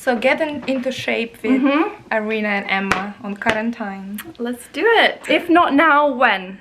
So getting into shape with Arina and Emma on quarantine. Let's do it. If not now, when?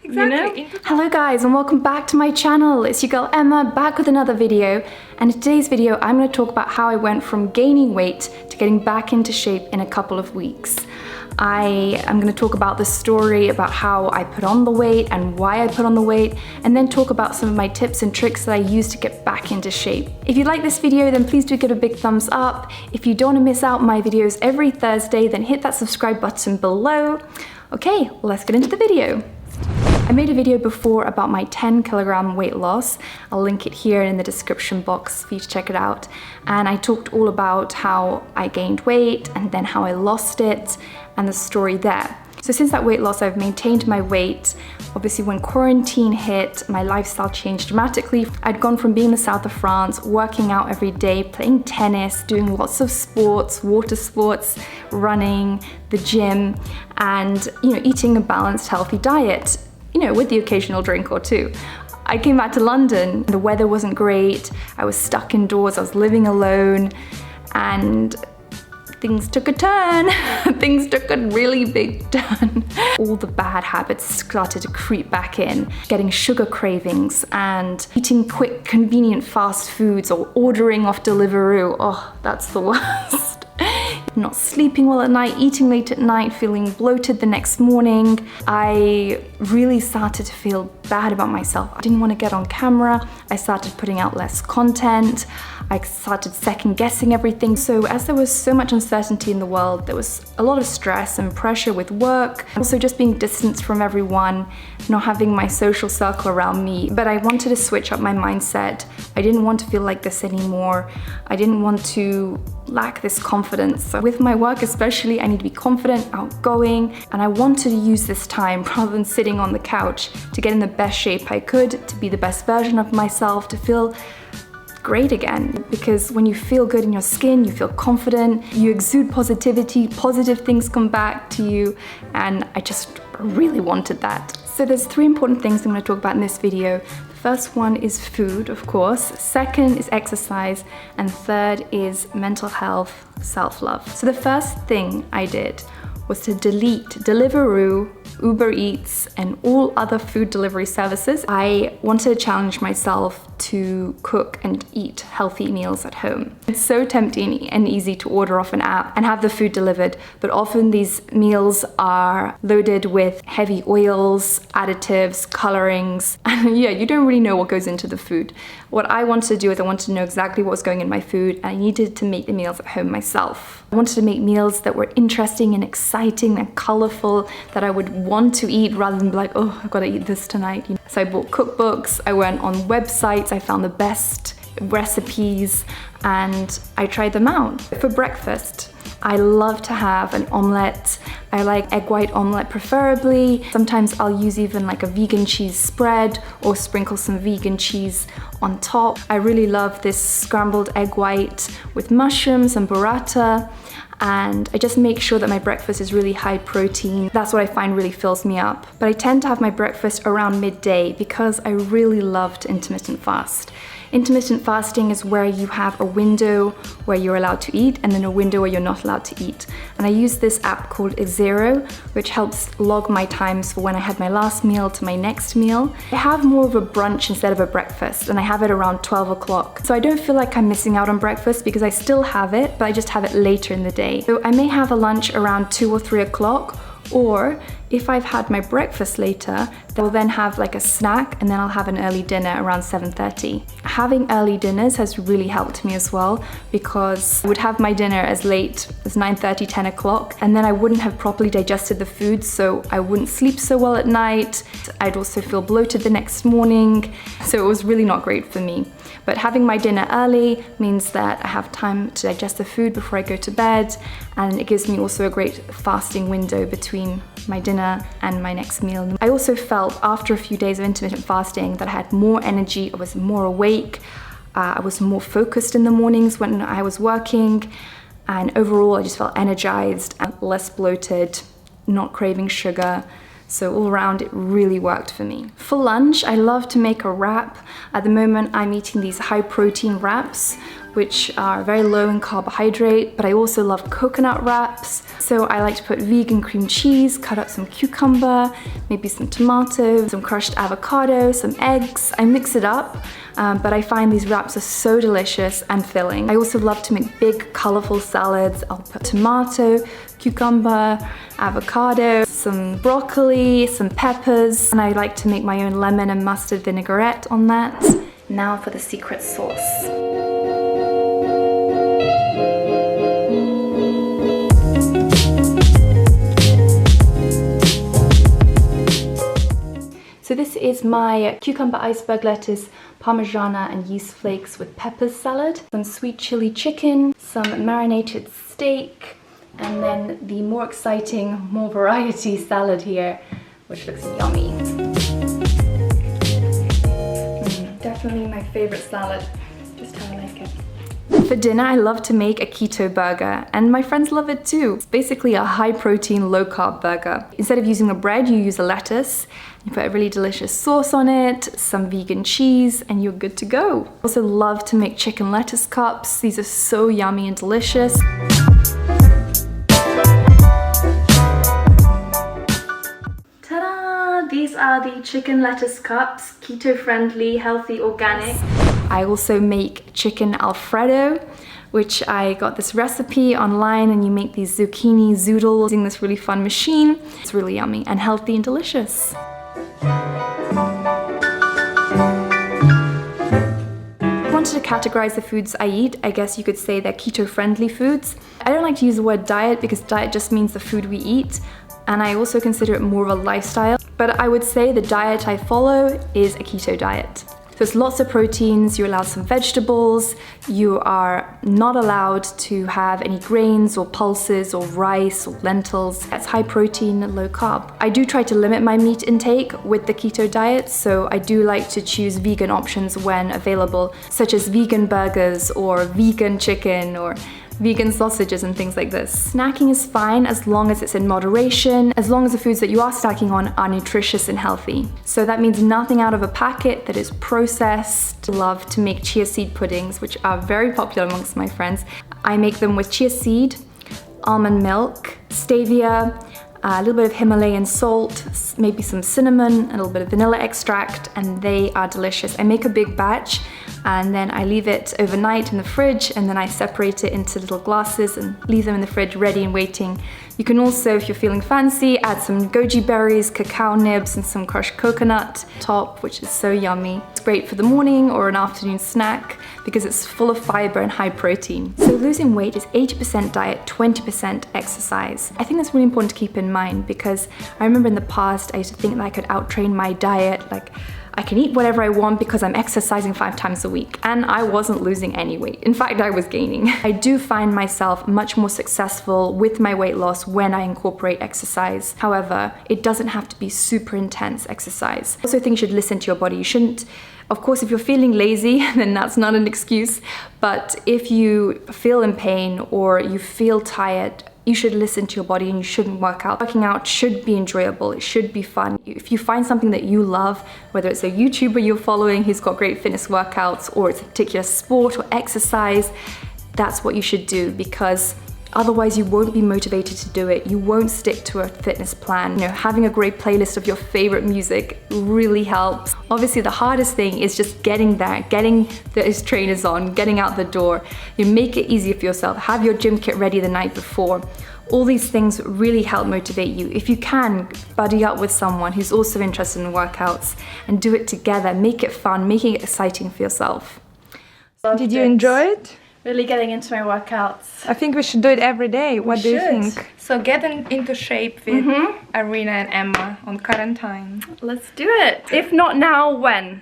Exactly. You know? Hello guys, and welcome back to my channel. It's your girl Emma, back with another video. And in today's video, I'm going to talk about how I went from gaining weight to getting back into shape in a couple of weeks. I am going to talk about the story about how I put on the weight and why I put on the weight, and then talk about some of my tips and tricks that I use to get back into shape. If you like this video, then please do give a big thumbs up. If you don't want to miss out my videos every Thursday, then hit that subscribe button below. Okay, well, let's get into the video. I made a video before about my 10-kilogram weight loss. I'll link it here in the description box for you to check it out. And I talked all about how I gained weight and then how I lost it and the story there. So since that weight loss, I've maintained my weight. Obviously, when quarantine hit, my lifestyle changed dramatically. I'd gone from being in the south of France, working out every day, playing tennis, doing lots of sports, water sports, running, the gym, and eating a balanced, healthy diet, with the occasional drink or two. I came back to London, the weather wasn't great, I was stuck indoors, I was living alone, and things took a turn. Things took a really big turn. All the bad habits started to creep back in, getting sugar cravings and eating quick, convenient fast foods or ordering off Deliveroo. Oh, that's the worst. Not sleeping well at night, eating late at night, feeling bloated the next morning. I really started to feel bad about myself. I didn't want to get on camera. I started putting out less content. I started second guessing everything. So as there was so much uncertainty in the world, there was a lot of stress and pressure with work, also just being distanced from everyone, not having my social circle around me. But I wanted to switch up my mindset. I didn't want to feel like this anymore. I didn't want to lack this confidence. So with my work especially, I need to be confident, outgoing, and I wanted to use this time rather than sitting on the couch to get in the best shape I could, to be the best version of myself, to feel great again. Because when you feel good in your skin, you feel confident, you exude positivity, positive things come back to you, and I just really wanted that. So there's 3 important things I'm going to talk about in this video. The first one is food, of course. Second is exercise, and third is mental health, self-love. So the first thing I did was to delete Deliveroo, Uber Eats, and all other food delivery services. I wanted to challenge myself to cook and eat healthy meals at home. It's so tempting and easy to order off an app and have the food delivered, but often these meals are loaded with heavy oils, additives, colorings, and you don't really know what goes into the food. What I wanted to do is I wanted to know exactly what was going in my food, and I needed to make the meals at home myself. I wanted to make meals that were interesting and exciting and colorful, that I would want to eat rather than be like, oh, I've got to eat this tonight. So I bought cookbooks, I went on websites, I found the best recipes, and I tried them out. For breakfast, I love to have an omelette. I like egg white omelette preferably. Sometimes I'll use even like a vegan cheese spread or sprinkle some vegan cheese on top. I really love this scrambled egg white with mushrooms and burrata. And I just make sure that my breakfast is really high protein. That's what I find really fills me up. But I tend to have my breakfast around midday because I really love to intermittent fast. Intermittent fasting is where you have a window where you're allowed to eat and then a window where you're not allowed to eat. And I use this app called Zero, which helps log my times for when I had my last meal to my next meal. I have more of a brunch instead of a breakfast, and I have it around 12 o'clock. So I don't feel like I'm missing out on breakfast because I still have it, but I just have it later in the day. So I may have a lunch around 2 or 3 o'clock, or if I've had my breakfast later, I'll then have like a snack, and then I'll have an early dinner around 7:30. Having early dinners has really helped me as well, because I would have my dinner as late as 9:30, 10 o'clock, and then I wouldn't have properly digested the food, so I wouldn't sleep so well at night. I'd also feel bloated the next morning, so it was really not great for me. But having my dinner early means that I have time to digest the food before I go to bed, and it gives me also a great fasting window between my dinner and my next meal. I also felt after a few days of intermittent fasting that I had more energy, I was more awake, I was more focused in the mornings when I was working, and overall I just felt energized and less bloated, not craving sugar. So all around it really worked for me. For lunch, I love to make a wrap. At the moment, I'm eating these high protein wraps, which are very low in carbohydrate, but I also love coconut wraps. So I like to put vegan cream cheese, cut up some cucumber, maybe some tomato, some crushed avocado, some eggs. I mix it up, but I find these wraps are so delicious and filling. I also love to make big, colorful salads. I'll put tomato, cucumber, avocado, some broccoli, some peppers, and I like to make my own lemon and mustard vinaigrette on that. Now for the secret sauce. So this is my cucumber iceberg lettuce, parmigiana and yeast flakes with peppers salad, some sweet chili chicken, some marinated steak, and then the more exciting, more variety salad here, which looks yummy. Definitely my favorite salad, just how I like it. For dinner, I love to make a keto burger, and my friends love it too. It's basically a high protein, low carb burger. Instead of using a bread, you use a lettuce. You put a really delicious sauce on it, some vegan cheese, and you're good to go. I also love to make chicken lettuce cups. These are so yummy and delicious. Ta-da! These are the chicken lettuce cups, keto-friendly, healthy, organic. I also make chicken Alfredo, which I got this recipe online, and you make these zucchini zoodles using this really fun machine. It's really yummy and healthy and delicious. If I wanted to categorize the foods I eat, I guess you could say they're keto-friendly foods. I don't like to use the word diet because diet just means the food we eat, and I also consider it more of a lifestyle. But I would say the diet I follow is a keto diet. So it's lots of proteins, you're allowed some vegetables, you are not allowed to have any grains or pulses or rice or lentils. That's high protein, low carb. I do try to limit my meat intake with the keto diet, so I do like to choose vegan options when available, such as vegan burgers or vegan chicken or vegan sausages and things like this. Snacking is fine as long as it's in moderation, as long as the foods that you are snacking on are nutritious and healthy. So that means nothing out of a packet that is processed. I love to make chia seed puddings, which are very popular amongst my friends. I make them with chia seed, almond milk, stevia, a little bit of Himalayan salt, maybe some cinnamon, a little bit of vanilla extract, and they are delicious. I make a big batch and then I leave it overnight in the fridge, and then I separate it into little glasses and leave them in the fridge ready and waiting. You can also, if you're feeling fancy, add some goji berries, cacao nibs, and some crushed coconut top, which is so yummy. It's great for the morning or an afternoon snack because it's full of fiber and high protein. So losing weight is 80% diet, 20% exercise. I think that's really important to keep in mind because I remember in the past I used to think that I could outtrain my diet, like I can eat whatever I want because I'm exercising 5 times a week, and I wasn't losing any weight. In fact, I was gaining. I do find myself much more successful with my weight loss when I incorporate exercise. However, it doesn't have to be super intense exercise. I also think you should listen to your body. You shouldn't, of course, if you're feeling lazy, then that's not an excuse, but if you feel in pain or you feel tired, you should listen to your body and you shouldn't work out. Working out should be enjoyable, it should be fun. If you find something that you love, whether it's a YouTuber you're following who's got great fitness workouts or it's a particular sport or exercise, that's what you should do, because otherwise you won't be motivated to do it. You won't stick to a fitness plan. You know, having a great playlist of your favorite music really helps. Obviously the hardest thing is just getting there, getting those trainers on, getting out the door. You make it easier for yourself. Have your gym kit ready the night before. All these things really help motivate you. If you can, buddy up with someone who's also interested in workouts and do it together. Make it fun, making it exciting for yourself. Did you enjoy it? Really getting into my workouts. I think we should do it every day. What do you think? So get into shape with Arina and Emma on quarantine. Let's do it. If not now, when?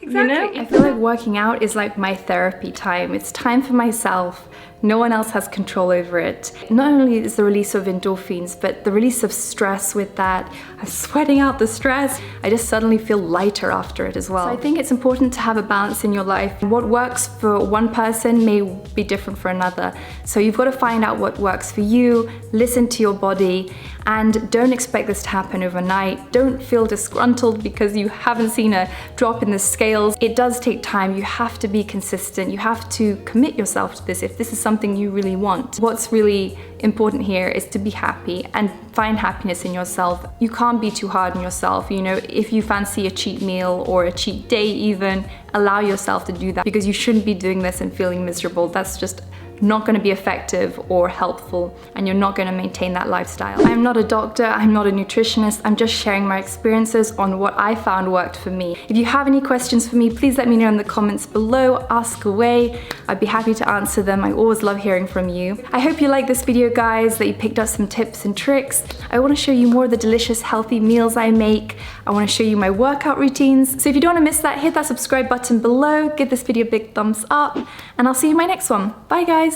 Exactly. You know? I feel like working out is like my therapy time. It's time for myself No one else has control over it. Not only is the release of endorphins, but the release of stress with that. I'm sweating out the stress. I just suddenly feel lighter after it as well. So I think it's important to have a balance in your life. What works for one person may be different for another. So you've got to find out what works for you, listen to your body, and don't expect this to happen overnight. Don't feel disgruntled because you haven't seen a drop in the scales. It does take time. You have to be consistent. You have to commit yourself to this if this is something you really want. What's really important here is to be happy and find happiness in yourself. You can't be too hard on yourself. You know, if you fancy a cheat meal or a cheat day even, allow yourself to do that, because you shouldn't be doing this and feeling miserable. That's just not going to be effective or helpful, and you're not going to maintain that lifestyle. I'm not a doctor, I'm not a nutritionist, I'm just sharing my experiences on what I found worked for me. If you have any questions for me, please let me know in the comments below, ask away. I'd be happy to answer them. I always love hearing from you. I hope you liked this video, guys, that you picked up some tips and tricks. I want to show you more of the delicious, healthy meals I make. I want to show you my workout routines. So if you don't want to miss that, hit that subscribe button below, give this video a big thumbs up, and I'll see you in my next one. Bye, guys.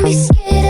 Be scared.